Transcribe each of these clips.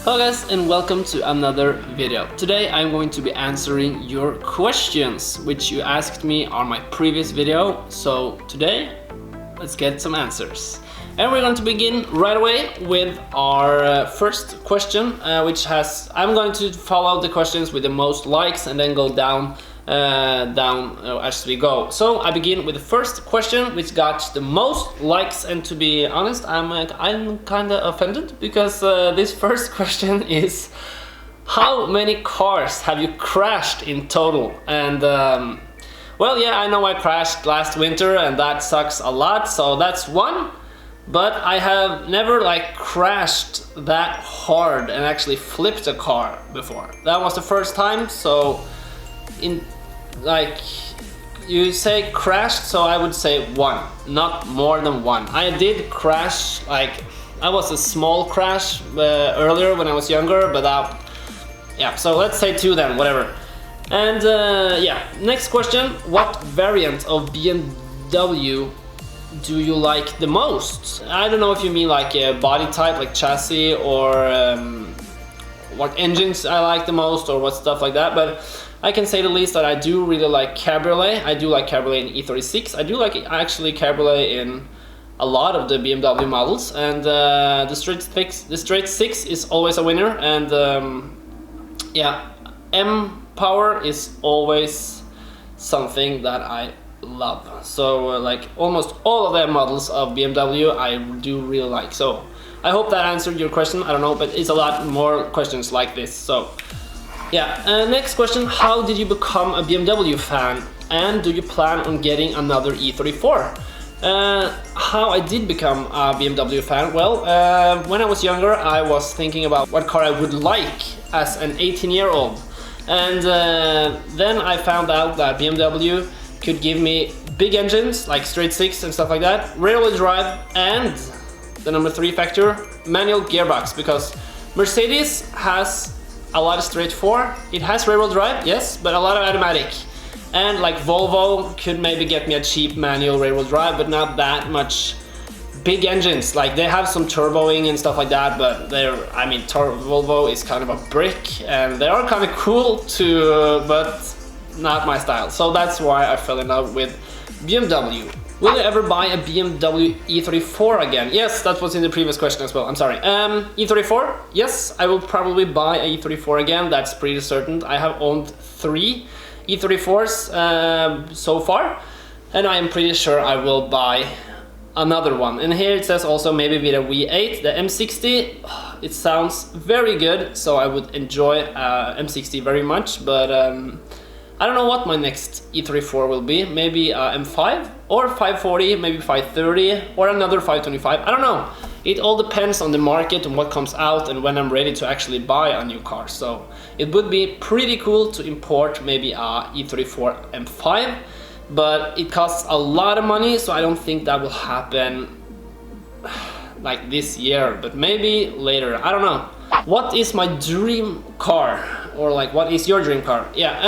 Hello guys and welcome to another video. Today I'm going to be answering your questions which you asked me on my previous video. So today let's get some answers. And we're going to begin right away with our first question, I'm going to follow the questions with the most likes and then go down as we go. So I begin with the first question, which got the most likes, and to be honest, I'm kind of offended because this first question is: how many cars have you crashed in total? And well, yeah, I know I crashed last winter and that sucks a lot, so that's one. But I have never crashed that hard and actually flipped a car before. That was the first time. So you say crashed, so I would say one, not more than one. I did crash, I was a small crash earlier when I was younger, but yeah, so let's say two then, whatever. And yeah, next question: what variant of BMW do you like the most? I don't know if you mean a body type, like chassis, or what engines I like the most, or what stuff like that, but I can say the least that I do really like cabriolet. I do like cabriolet in E36. I do like actually cabriolet in a lot of the BMW models, and the straight six is always a winner, and yeah, M power is always something that I love. So almost all of the models of BMW I do really like. So I hope that answered your question. I don't know, but it's a lot more questions like this. So yeah, next question: how did you become a BMW fan, and do you plan on getting another E34? How I did become a BMW fan? Well, when I was younger, I was thinking about what car I would like as an 18-year-old, and then I found out that BMW could give me big engines like straight six and stuff like that, rear-wheel drive, and the number 3 factor, manual gearbox, because Mercedes has a lot of straight 4. It has rear-wheel drive, yes, but a lot of automatic. And Volvo could maybe get me a cheap manual rear-wheel drive, but not that much big engines. They have some turboing and stuff like that, but Volvo is kind of a brick, and they are kind of cool too, but not my style. So that's why I fell in love with BMW. Will you ever buy a BMW E34 again? Yes, that was in the previous question as well. I'm sorry. E34? Yes, I will probably buy a E34 again. That's pretty certain. I have owned 3 E34s so far, and I am pretty sure I will buy another one. And here it says also maybe with a V8, the M60. It sounds very good, so I would enjoy M60 very much, but I don't know what my next E34 will be. Maybe M5 or 540, maybe 530 or another 525. I don't know. It all depends on the market and what comes out and when I'm ready to actually buy a new car. So it would be pretty cool to import maybe a E34 M5, but it costs a lot of money, so I don't think that will happen this year, but maybe later. I don't know. What is my dream car? Or what is your dream car? Yeah,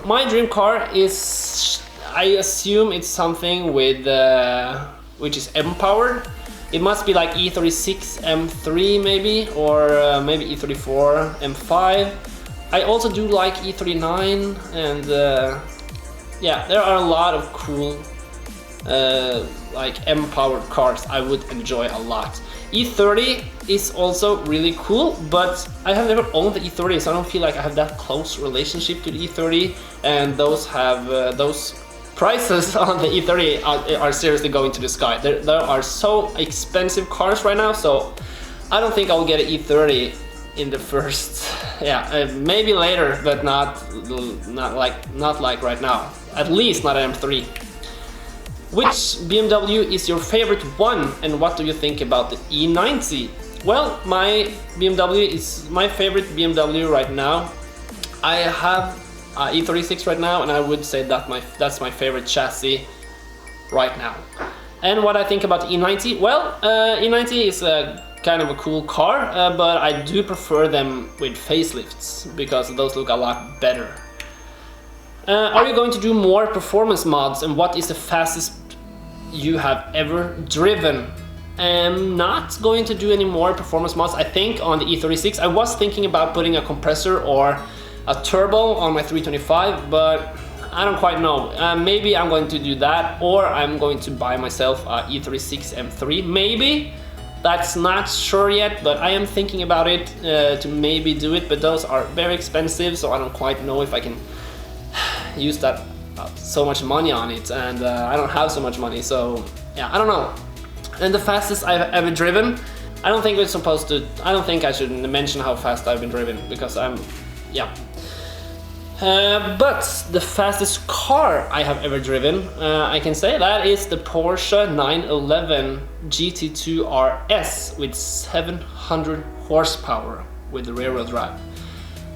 my dream car is, I assume it's something with which is M-powered. It must be E36 M3 maybe, or maybe E34 M5. I also do like E39, and yeah, there are a lot of cool M-powered cars I would enjoy a lot. E30 is also really cool, but I have never owned the E30, so I don't feel like I have that close relationship to the E30, and those prices on the E30 are seriously going to the sky. There are so expensive cars right now, so I don't think I'll get an E30 in the first, yeah, maybe later, but not like right now. At least not an M3. Which BMW is your favorite one, and what do you think about the E90? Well, my favorite BMW right now. I have E36 right now, and I would say that that's my favorite chassis right now. And what I think about the E90? Well, E90 is kind of a cool car, but I do prefer them with facelifts because those look a lot better. Are you going to do more performance mods, and what is the fastest you have ever driven? am not going to do any more performance mods. I think on the E36 I was thinking about putting a compressor or a turbo on my 325, but I don't quite know. Maybe I'm going to do that, or I'm going to buy myself a E36 M3 maybe. That's not sure yet, but I am thinking about it to maybe do it, but those are very expensive, so I don't quite know if I can use that so much money on it, and I don't have so much money, so yeah, I don't know. And the fastest I've ever driven, I don't think I should mention how fast I've been driven, because yeah. But the fastest car I have ever driven, I can say that is the Porsche 911 GT2 RS with 700 horsepower with the rear-wheel drive.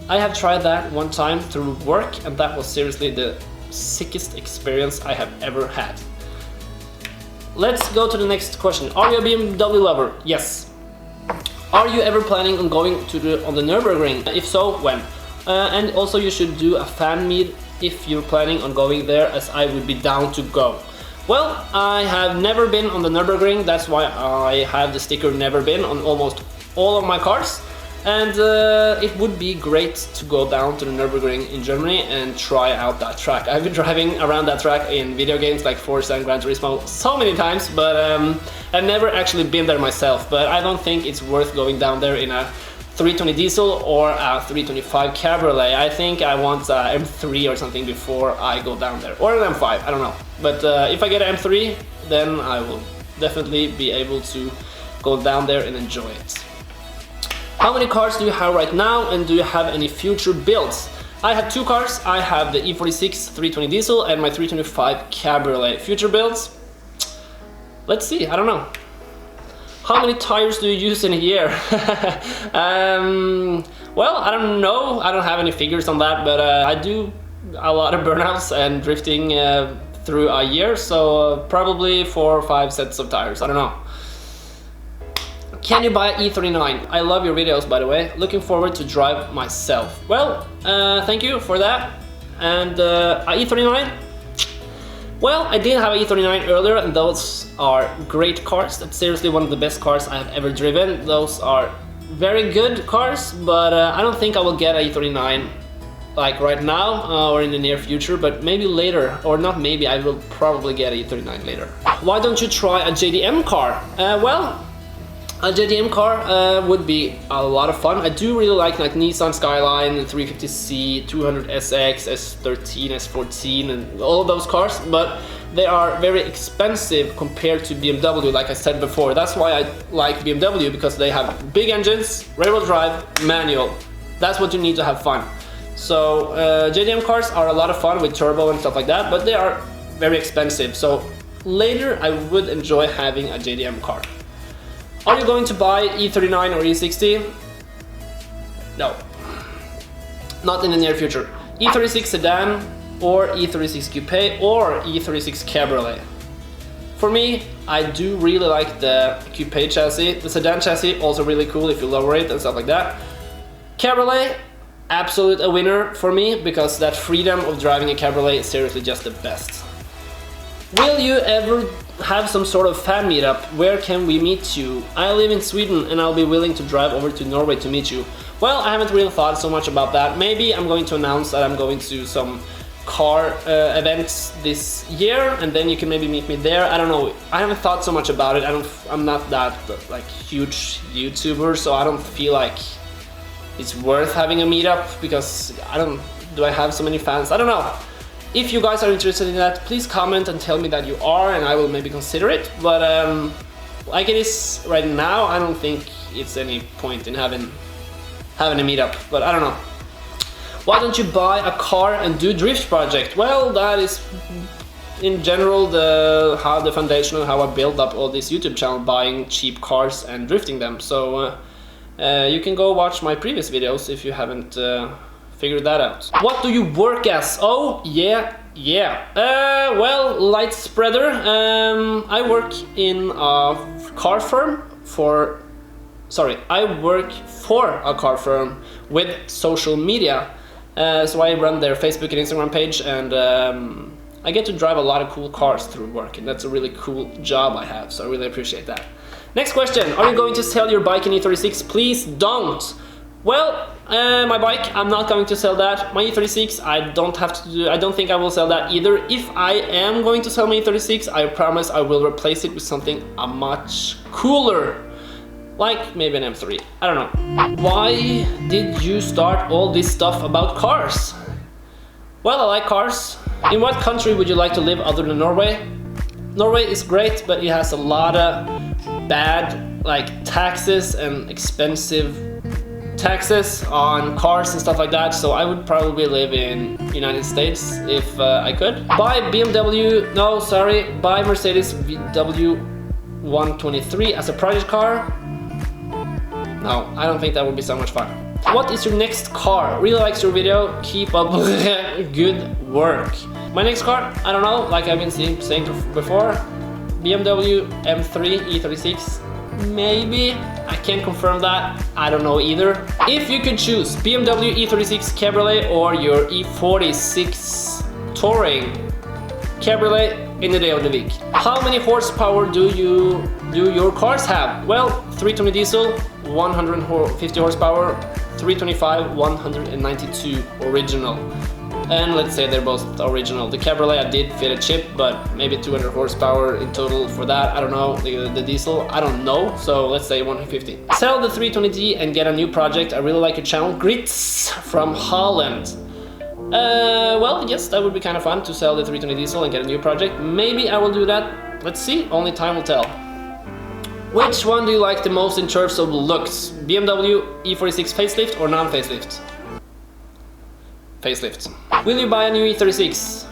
I have tried that one time through work, and that was seriously the sickest experience I have ever had. Let's go to the next question. Are you a BMW lover? Yes. Are you ever planning on going on the Nürburgring? If so, when? And also you should do a fan meet if you're planning on going there, as I would be down to go. Well, I have never been on the Nürburgring, that's why I have the sticker never been on almost all of my cars. And it would be great to go down to the Nürburgring in Germany and try out that track. I've been driving around that track in video games like Forza and Gran Turismo so many times, but I've never actually been there myself. But I don't think it's worth going down there in a 320 diesel or a 325 Cabriolet. I think I want a M3 or something before I go down there, or an M5, I don't know. But if I get an M3, then I will definitely be able to go down there and enjoy it. How many cars do you have right now, and do you have any future builds? I have two cars. I have the E46 320 diesel and my 325 Cabriolet. Future builds? Let's see, I don't know. How many tires do you use in a year? Well, I don't know. I don't have any figures on that, but I do a lot of burnouts and drifting through a year, so probably 4 or 5 sets of tires. I don't know. Can you buy E39? I love your videos, by the way. Looking forward to drive myself. Well, thank you for that. And a E39? Well, I did have an E39 earlier, and those are great cars. That's seriously one of the best cars I have ever driven. Those are very good cars, but I don't think I will get an E39 like right now or in the near future, but maybe later, or not maybe, I will probably get an E39 later. Why don't you try a JDM car? Well, a JDM car would be a lot of fun. I do really like Nissan Skyline, 350C, 200SX, S13, S14, and all of those cars, but they are very expensive compared to BMW, like I said before. That's why I like BMW, because they have big engines, rear-wheel drive, manual. That's what you need to have fun. So JDM cars are a lot of fun with turbo and stuff like that, but they are very expensive. So later I would enjoy having a JDM car. Are you going to buy E39 or E60? No, not in the near future. E36 sedan or E36 coupe or E36 Cabriolet. For me, I do really like the coupe chassis. The sedan chassis also really cool if you lower it and stuff like that. Cabriolet, absolute a winner for me, because that freedom of driving a Cabriolet is seriously just the best. Will you ever have some sort of fan meetup? Where can we meet you? I live in Sweden and I'll be willing to drive over to Norway to meet you. Well, I haven't really thought so much about that. Maybe I'm going to announce that I'm going to some car events this year, and then you can maybe meet me there. I don't know. I haven't thought so much about it. I'm not that like huge YouTuber, so I don't feel like it's worth having a meetup, because do I have so many fans? I don't know. If you guys are interested in that, please comment and tell me that you are, and I will maybe consider it. But like it is right now, I don't think it's any point in having a meetup, but I don't know. Why don't you buy a car and do drift project? Well, that is in general the foundation of how I build up all this YouTube channel, buying cheap cars and drifting them. So you can go watch my previous videos if you haven't figured that out. What do you work as? Oh, yeah. Well, light spreader. I work in a car firm I work for a car firm with social media. So I run their Facebook and Instagram page, and I get to drive a lot of cool cars through work, and that's a really cool job I have, so I really appreciate that. Next question, are you going to sell your bike in E36? Please don't. Well, my bike, I'm not going to sell that. My E36, I don't think I will sell that either. If I am going to sell my E36, I promise I will replace it with something much cooler. Like maybe an M3, I don't know. Why did you start all this stuff about cars? Well, I like cars. In what country would you like to live other than Norway? Norway is great, but it has a lot of bad like taxes and expensive taxes on cars and stuff like that, so I would probably live in United States if I could. Buy BMW, no sorry, buy Mercedes VW 123 as a project car. No, I don't think that would be so much fun. What is your next car? Really likes your video, keep up good work. My next car, I don't know, like I've been saying before, BMW M3 E36, maybe. I can't confirm that, I don't know either. If you could choose BMW E36 Cabriolet or your E46 Touring Cabriolet in the day of the week, how many horsepower do your cars have? Well, 320 diesel, 150 horsepower, 325, 192 original. And let's say they're both original. The Cabriolet I did fit a chip, but maybe 200 horsepower in total for that. I don't know. The diesel, I don't know. So let's say 150. Sell the 320D and get a new project. I really like your channel. Grits from Holland. Well, yes, that would be kind of fun to sell the 320 diesel and get a new project. Maybe I will do that. Let's see. Only time will tell. Which one do you like the most in terms of looks? BMW E46 facelift or non-facelift? Facelift. Will you buy a new E36?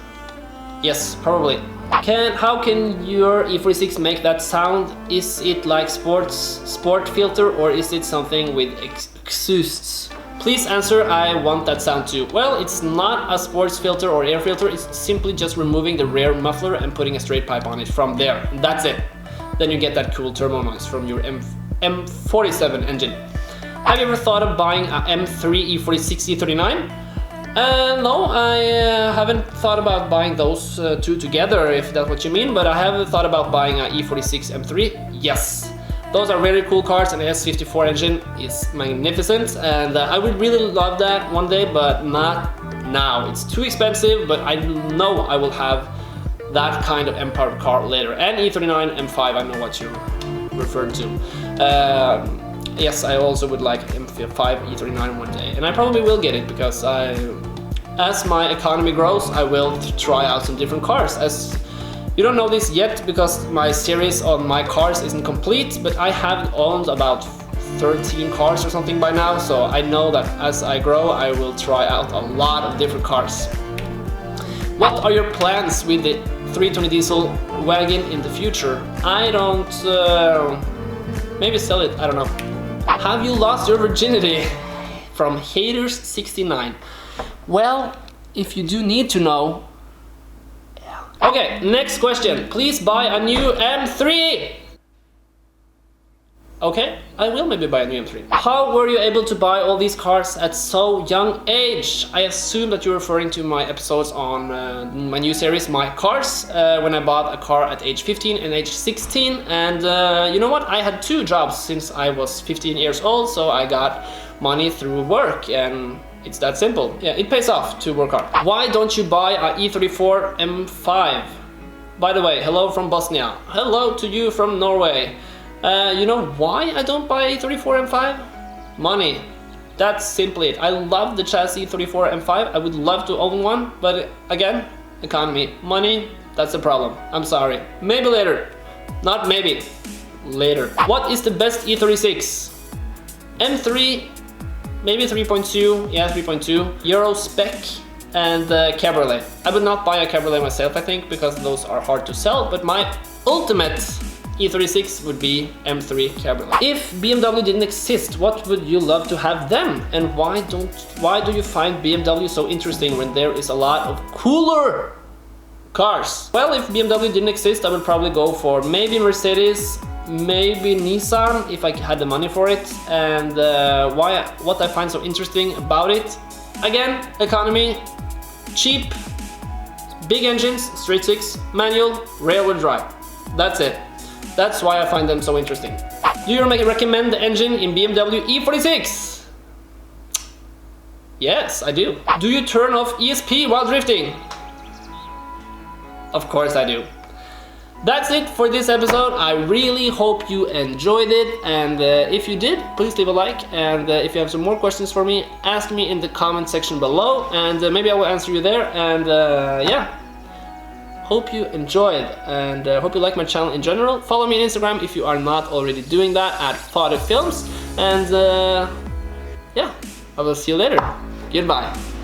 Yes, probably. How can your E46 make that sound? Is it like sport filter, or is it something with exhausts? Please answer, I want that sound too. Well, it's not a sports filter or air filter, it's simply just removing the rear muffler and putting a straight pipe on it from there. That's it. Then you get that cool turbo noise from your M47 engine. Have you ever thought of buying a M3 E46 E39? No, I haven't thought about buying those two together, if that's what you mean, but I have thought about buying a E46 M3, yes. Those are very cool cars, and the S54 engine is magnificent, and I would really love that one day, but not now. It's too expensive, but I know I will have that kind of M-powered car later. And E39 M5, I know what you referred to. Yes, I also would like M5 E39 one day, and I probably will get it because as my economy grows, I will try out some different cars. As you don't know this yet because my series on my cars isn't complete, but I have owned about 13 cars or something by now, so I know that as I grow, I will try out a lot of different cars. What are your plans with the 320 diesel wagon in the future? I don't... maybe sell it, I don't know. Have you lost your virginity? From Haters69. Well, if you do need to know. Okay, next question. Please buy a new M3. Okay, I will maybe buy a new M3. How were you able to buy all these cars at so young age? I assume that you're referring to my episodes on my new series, My Cars, when I bought a car at age 15 and age 16. And you know what? I had 2 jobs since I was 15 years old, so I got money through work, and it's that simple. Yeah, it pays off to work hard. Why don't you buy a E34 M5? By the way, hello from Bosnia. Hello to you from Norway. You know why I don't buy a 34 M5? Money. That's simply it. I love the chassis 34 M5. I would love to own one, but again, economy. Money, that's the problem. I'm sorry. Maybe later. Not maybe. Later. What is the best E36? M3, maybe 3.2. Yeah, 3.2. Euro spec and Cabriolet. I would not buy a Cabriolet myself, I think, because those are hard to sell, but my ultimate E36 would be M3 Cabriolet. If BMW didn't exist, what would you love to have them? And why do you find BMW so interesting when there is a lot of cooler cars? Well, if BMW didn't exist, I would probably go for maybe Mercedes, maybe Nissan if I had the money for it. And what I find so interesting about it, again, economy, cheap, big engines, straight 6, manual, rear-wheel drive. That's it. That's why I find them so interesting. Do you recommend the engine in BMW E46? Yes, I do. Do you turn off ESP while drifting? Of course I do. That's it for this episode. I really hope you enjoyed it, and if you did, please leave a like, and if you have some more questions for me, ask me in the comment section below, and maybe I will answer you there. And yeah, hope you enjoyed, and hope you like my channel in general. Follow me on Instagram if you are not already doing that, at følge films, and yeah, I will see you later. Goodbye.